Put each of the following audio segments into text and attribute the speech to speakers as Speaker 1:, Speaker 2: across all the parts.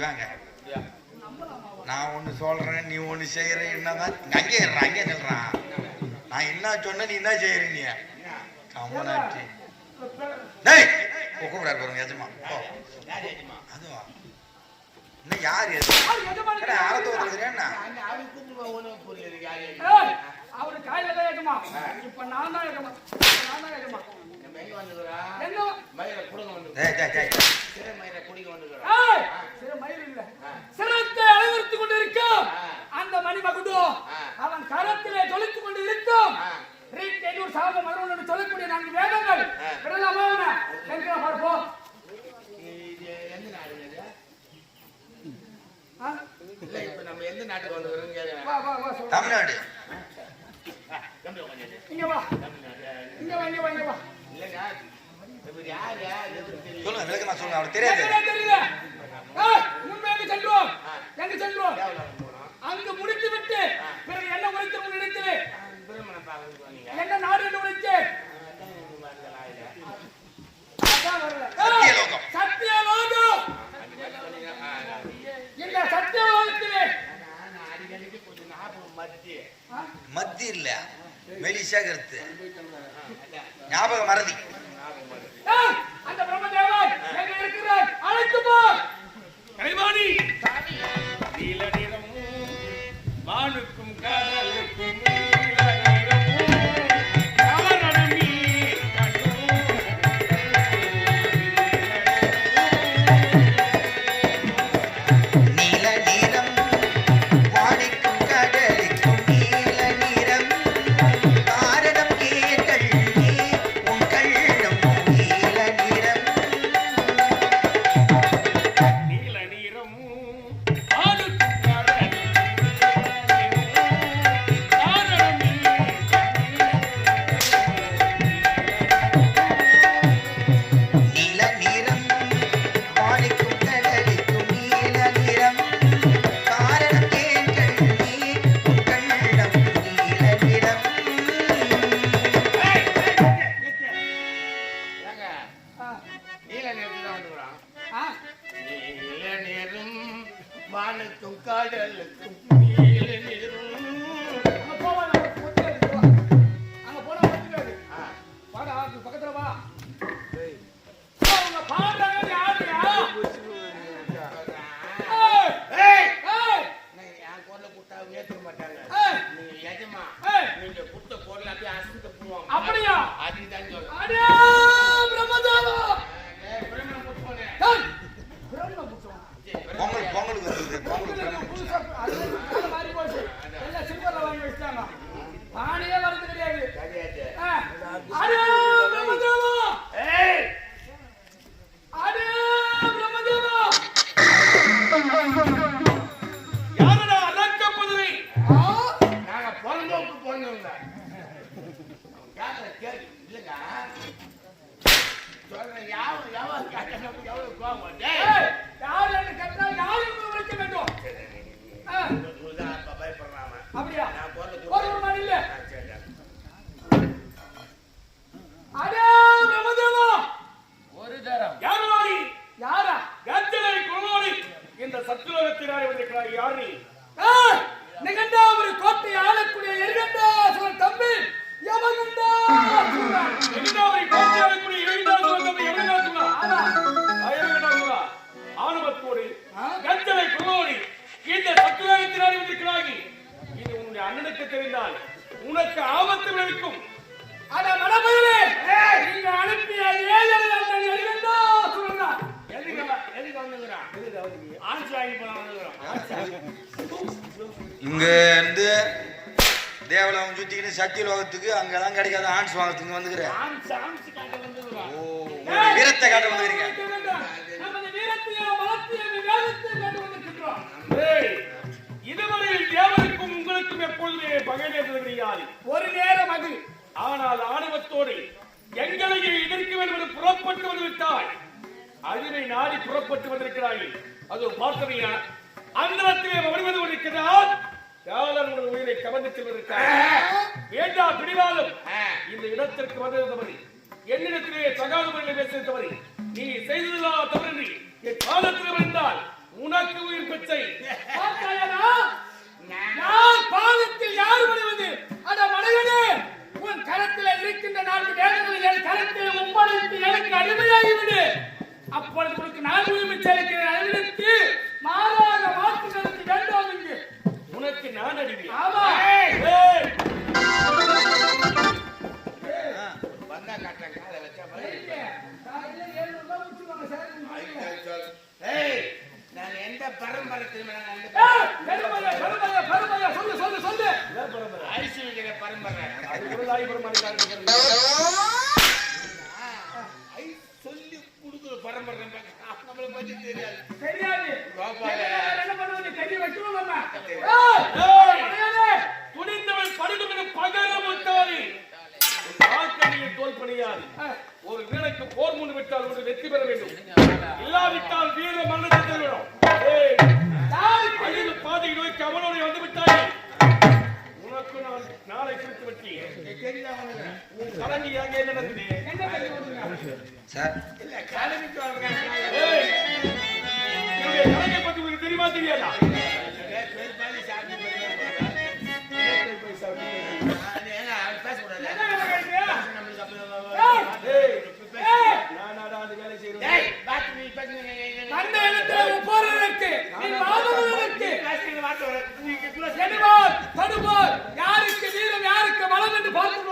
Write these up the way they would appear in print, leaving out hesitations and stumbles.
Speaker 1: வாங்க. நான் ஒண்ணு சொல்றேன், நீ ஒண்ணு செய்யற. என்னதான் அங்கே இருறான், அங்கே சொல்றான். நான் என்ன சொன்ன, நீ என்ன செய்யற? நீ கம்மனாட்டி கூப்பிடாரு பாருங்க எஜமா. அதுவா இன்னும் யார் ஆரத்து வந்துருக்கிறேன்.
Speaker 2: அவரு காயில தான் ஏகமா. இப்ப நான் தான் ஏகமா. சிரத்தை அலங்கரித்துக் கொண்டிருக்கும் அந்த மணிமகுடு அவன் கரத்திலே தொலைத்துக் கொண்டு இருக்கும். சாபம் மரணம் சொல்லக்கூடிய 4 வேதங்கள் விடலாமா? பார்ப்போம்.
Speaker 3: நம்ம எந்த நாட்டுக்கு வந்து
Speaker 1: தமிழ்நாடு.
Speaker 2: இங்க வா, இங்க வா, இங்க வா, இங்க வா.
Speaker 1: சொல்லுங்க, விளக்கமா சொல்லுங்க. அவருக்கு தெரியாது.
Speaker 2: முன்பே செல்வோம். எங்க செல்வோம்? அங்கு முடித்து விட்டு பிறகு என்ன உழைத்து நினைத்து என்ன நாடு என்று உழைத்து சத்தியலோகம். இந்த சத்தியலோகத்திலே
Speaker 1: மத்தி இல்ல, மெலிசா கருத்து, ஞாபக மறதி.
Speaker 2: அந்த பிரம்மதேவன் எங்க இருக்கிறார்? அழைத்து போ.
Speaker 4: கைவாணி நீல நிறம் வானுக்கும் கடலுக்கும்
Speaker 2: உனக்கு ஆபத்து விளைவிக்கும். அட மடபையிலே நீங்க அனுப்பிய
Speaker 1: இங்க இருந்து தேவலம் சுத்திக்கிட்டு சத்தியலோகத்துக்கு அங்கதான் கிடைக்காத ஆன்ஸ் வாங்கத்துக்கு வந்துக்கிறேன். வீரத்தை காட்ட வந்துக்கிறீங்க.
Speaker 4: இதுவரையில் தேவனுக்கும் உங்களுக்கும் எப்பொழுதுமே பகை நேர்ந்தது கிடையாது.
Speaker 2: ஒரு நேரம் அது.
Speaker 4: ஆனால் ஆணவத்தோடு எங்களையே எதிர்க்க வேண்டும் என்று புறப்பட்டு வந்துவிட்டாய். அறிவை நாடி புறப்பட்டு வந்திருக்கிறாய். அது பார்த்தனையா அந்தரத்திலே வருவது கொண்டிருக்கிறார். காலன் உயிரை கவர்ந்து செல்வதற்காக வேண்டாம் பிடிவாலும் இந்த இடத்திற்கு வந்திருந்தவரை என்னிடத்திலே தகாத முறையில் பேசியிருந்தவரை நீ செய்ததெல்லாம் தவறின்றி என் காலத்தில் வந்தால் உனக்கு உயிர் பிச்சை.
Speaker 2: யார் பாதத்தில் யார் விடுவது? அட மனிதனே, உன் கரத்தில் இருக்கின்ற 4 வேதங்களை என் கரத்தில் ஒப்படைத்து எனக்கு அடிமையாகிவிடு. அப்பொழுது உனக்கு நான் உரிமை செலுத்துகிறேன். அறிவித்து மாறாத வாக்குகளுக்கு வேண்டாம் இங்கு.
Speaker 4: உனக்கு நான் அடிமை.
Speaker 2: ஆமா.
Speaker 3: வந்தா காட்டுறேன் காலை வச்சா நான் எந்த பரம்பரை
Speaker 2: சொல்லு சொல்லு
Speaker 3: அரிசி வைக்கிற பரம்பரை சொல்லி கொடுக்குற பரம்பரை நம்மளை பத்தி தெரியாது
Speaker 2: தெரியாது. என்ன பண்ணுவது? கை வைக்கணும் நம்ம.
Speaker 4: துணிந்தவன் படுகொடு பகரமுட்டாரி வாழ்க்கையில் தோல்பணியாது. ஒரு வீரனுக்கு போர் முன் விட்டால் ஒரு வெற்றி பெற வேண்டும். இல்லாவிட்டால் வீர மரணத்தை விடும். பாதை நோக்கி அவனோட வந்து விட்டாய். உனக்கு நான் நாளை குறித்து வெற்றி கலங்கி அங்கே நடந்தது. கலைஞை பத்தி உங்களுக்கு தெரியுமா தெரியாதா?
Speaker 2: யாருக்கு வீரம் யாருக்கு பலம் என்று பார்க்கிறோம்.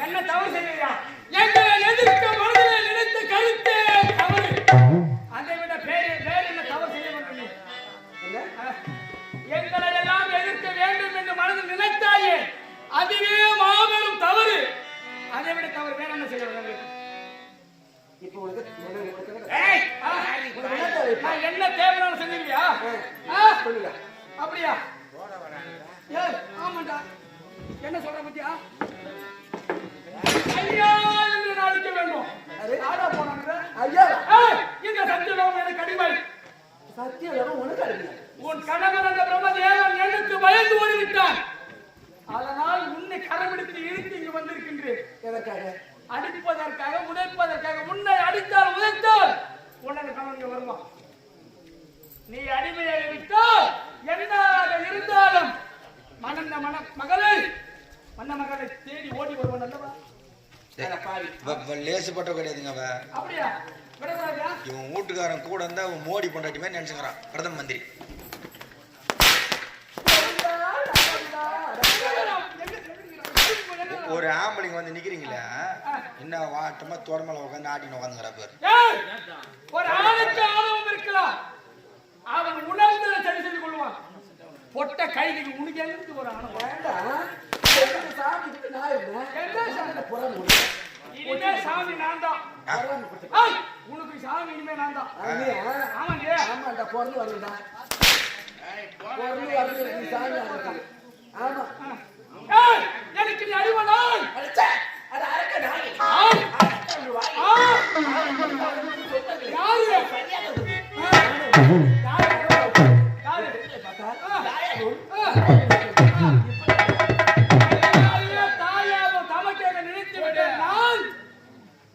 Speaker 2: என்ன தவறு செய்யா? எங்களை எதிர்க்க மனதில் நினைத்த கருத்தே தவறு. அதை விட வேறு என்ன தவறு செய்ய வேண்டும்? எங்களை எல்லாம் எதிர்க்க வேண்டும் என்று மனதில் நினைத்தாயே, அதுவே மாபெரும் தவறு. அதை விட தவறு வேற என்ன செய்ய வேண்டும்? என்ன தேவையான செஞ்சிருக்கியா? அப்படியா? ஆமாண்டா. என்ன சொல்ற பத்தியா? ஐயா என்று அழைக்க வேண்டும். ஆடா போனாங்க.
Speaker 5: ஐயா
Speaker 2: இந்த சத்தியலோகம் எனக்கு அடிமை.
Speaker 5: சத்தியலோகம் உனக்கு அடிமை.
Speaker 2: உன் கணவன் அந்த பிரம்மதேவன் எனக்கு பயந்து ஓடிவிட்டான். அதனால் உன்னை கரம்பிடித்து இழுத்து இங்கு வந்திருக்கின்றேன்.
Speaker 5: எதற்காக?
Speaker 2: அடிப்பதற்காக, உதைப்பதற்காக. உன்னை அடித்தால் உதைத்தால் உனக்கு கணவன் வருவான். நீ அடிமையாக விட்டால் என்னாக இருந்தாலும் மணந்த மகளை தேடி ஓடி வருவான் அல்லவா?
Speaker 1: லேசுப்பட்ட கிடையாதுங்க அவ.
Speaker 2: அப்படியா? விடக்கூடாதா?
Speaker 1: இவன் வீட்டுக்காரன் கூட இருந்தா அவன் மோடி பொண்டாட்டி மாதிரி நினைச்சுக்கிறான் பிரதம மந்திரி. ஒரு ஆம்பளைங்க வந்து நிக்கிறீங்களா என்ன வாட்டமா தோடமலை உட்காந்து ஆட்டின்னு உட்காந்துங்கிறா பேர்.
Speaker 2: ஒரு ஆளுக்கு ஆணவம் இருக்கலாம், அவன் உணர்ந்து சரி செய்து கொள்வான். பொட்ட கைக்கு உனக்கு எழுந்து ஒரு ஆணவம் வேண்டாம்.
Speaker 5: சாமிக்கு நான்
Speaker 2: இனிமே சாமி நான் தான். உனக்கு சாமி இனிமே நான் தான். ஆமாங்க.
Speaker 5: ஆமாண்டா பொருள் வருதுடா. பொருள் வருது சாமி ஆகுது. ஆமா.
Speaker 2: எனக்கு நீ அடிவனாய்.
Speaker 5: அட அரக்க நாய்.
Speaker 2: தாயாவும் தமக்கேக நினைத்து விட்டேன். நான்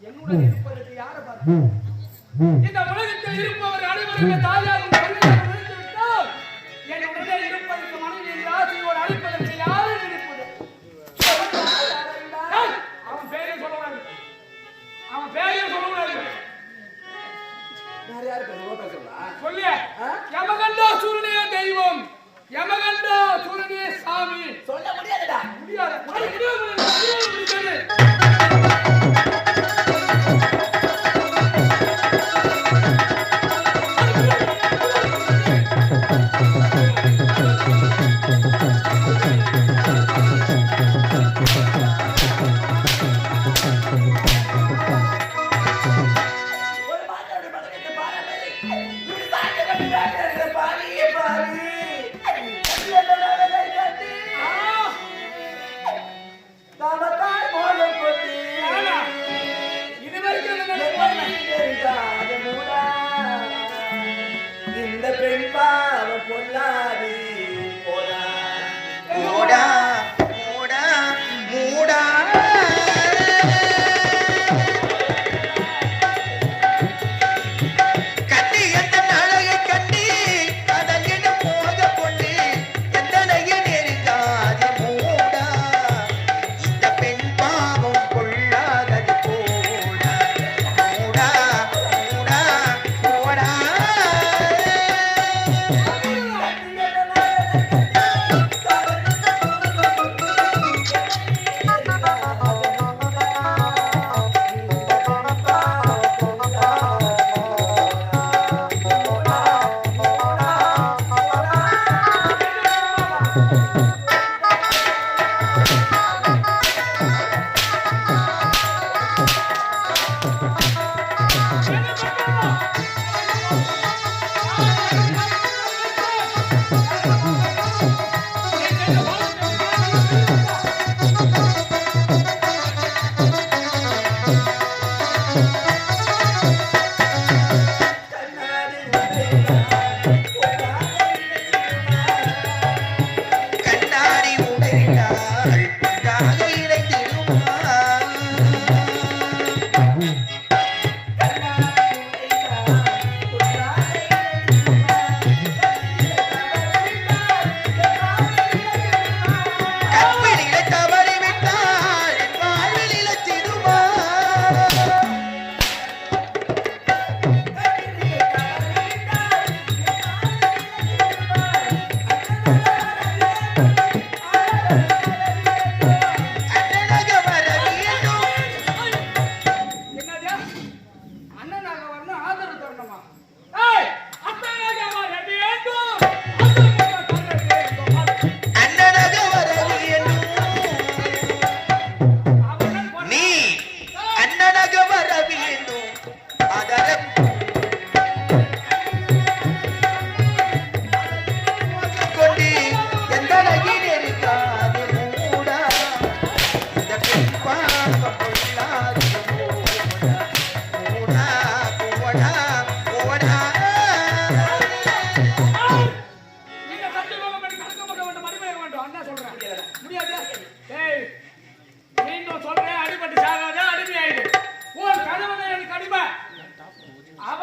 Speaker 2: என்னுடன் இருப்பதற்கு யாரை பார்த்து இந்த உலகத்தில் இருப்பவர் அனைவருமே தாயாரும் தந்தையாரும் நினைத்து விட்டால் என்னுடனே இருப்பதற்கு மனைவியின் ராசியோடு அழைப்பதற்கு யாரை நினைப்பது? அவன் பேரையும் சொல்லக்கூடாது. அவன் பேரையும் சொல்லக்கூடாது.
Speaker 5: யார் பேசுறா?
Speaker 2: சொல்லு. யமகண்டா சூரனே தெய்வம், யமகண்டா சூரனே சாமி.
Speaker 5: சொல்ல முடியாதுடா.
Speaker 2: முடியாது. முடியாது.
Speaker 5: இந்த பெண் பாவம் பொல்லாது போடா
Speaker 1: மூடா மூடா மூடா கட்டி எந்த நாளையை கட்டி அதன் போக பொண்ணு எந்தனையும் நெருங்காது மூடா இந்த பெண் பாவம் கொள்ளாதது போடா மூடா மூடா போடா.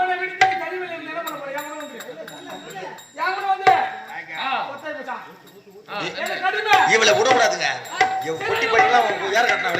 Speaker 2: அவனை விட்டு கழிவில் என்ன பண்ண போற யாவன வந்து ஒத்தை போச்சா என்ன கடிமை
Speaker 1: இவளை விட கூடாதுங்க. கொட்டி படிக்கலாம் யார் கட்டினா